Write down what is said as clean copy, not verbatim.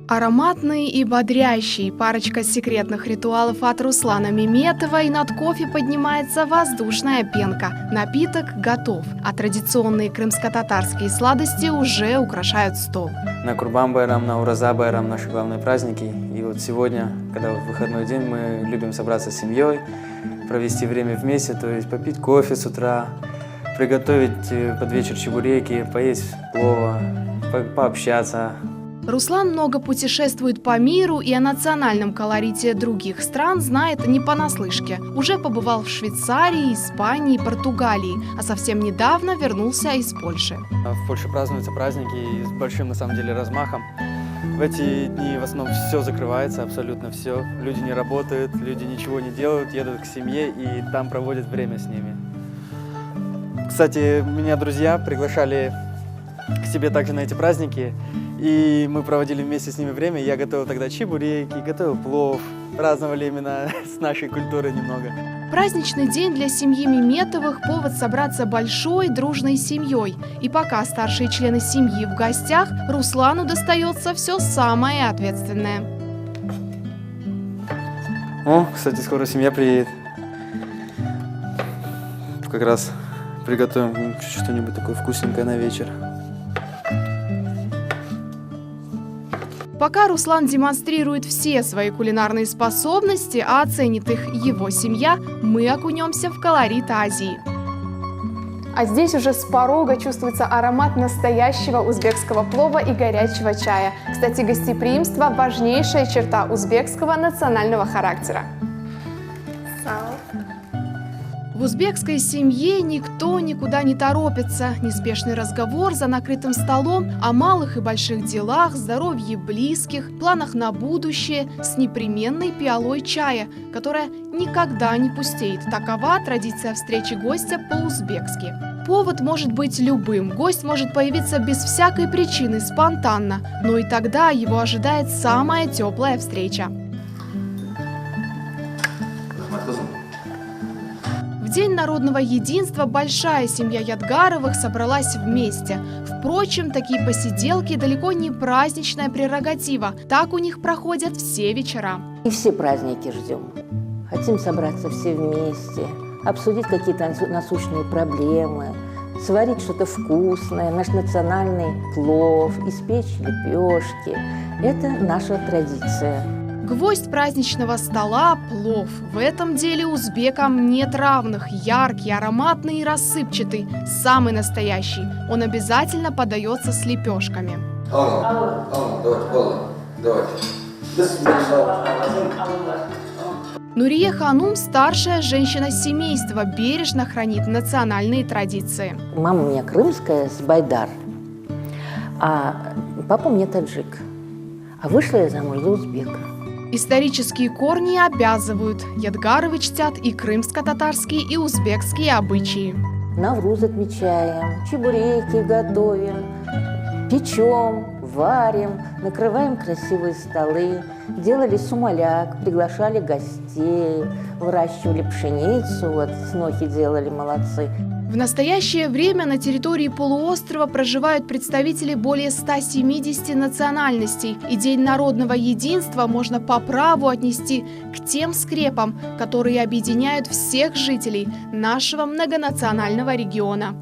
Ароматный и бодрящий, парочка секретных ритуалов от Руслана Меметова, и над кофе поднимается воздушная пенка. Напиток готов, а традиционные крымско-татарские сладости уже украшают стол. На Курбан-байрам, на Ураза-байрам наши главные праздники. И вот сегодня, когда выходной день, мы любим собраться с семьей, провести время вместе, то есть попить кофе с утра, приготовить под вечер чебуреки, поесть плова, пообщаться. Руслан много путешествует по миру и о национальном колорите других стран знает не понаслышке. Уже побывал в Швейцарии, Испании, Португалии, а совсем недавно вернулся из Польши. В Польше празднуются праздники с большим, на самом деле, размахом. В эти дни в основном все закрывается, абсолютно все. Люди не работают, люди ничего не делают, едут к семье и там проводят время с ними. Кстати, меня друзья приглашали к себе также на эти праздники. И мы проводили вместе с ними время. Я готовил тогда чебуреки, готовил плов. Праздновали именно с нашей культурой немного. Праздничный день для семьи Меметовых – повод собраться большой, дружной семьей. И пока старшие члены семьи в гостях, Руслану достается все самое ответственное. О, кстати, скоро семья приедет. Как раз приготовим что-нибудь такое вкусненькое на вечер. Пока Руслан демонстрирует все свои кулинарные способности, а оценит их его семья, мы окунемся в колорит Азии. А здесь уже с порога чувствуется аромат настоящего узбекского плова и горячего чая. Кстати, гостеприимство – важнейшая черта узбекского национального характера. В узбекской семье никто никуда не торопится. Неспешный разговор за накрытым столом о малых и больших делах, здоровье близких, планах на будущее с непременной пиалой чая, которая никогда не пустеет. Такова традиция встречи гостя по-узбекски. Повод может быть любым. Гость может появиться без всякой причины, спонтанно. Но и тогда его ожидает самая теплая встреча. В День народного единства большая семья Ядгаровых собралась вместе. Впрочем, такие посиделки далеко не праздничная прерогатива. Так у них проходят все вечера. И все праздники ждем. Хотим собраться все вместе, обсудить какие-то насущные проблемы, сварить что-то вкусное, наш национальный плов, испечь лепешки. Это наша традиция. Гвоздь праздничного стола – плов. В этом деле узбекам нет равных. Яркий, ароматный и рассыпчатый. Самый настоящий. Он обязательно подается с лепешками. Нурия Ханум – старшая женщина семейства, бережно хранит национальные традиции. Мама у меня крымская, с Байдар, а папа у меня таджик. А вышла я замуж за узбека. Исторические корни обязывают. Ядгаровы чтят и крымско-татарские, и узбекские обычаи. Навруз отмечаем, чебуреки готовим, печем, варим, накрываем красивые столы, делали сумаляк, приглашали гостей, выращивали пшеницу, вот снохи делали, молодцы. В настоящее время на территории полуострова проживают представители более 170 национальностей, и День народного единства можно по праву отнести к тем скрепам, которые объединяют всех жителей нашего многонационального региона.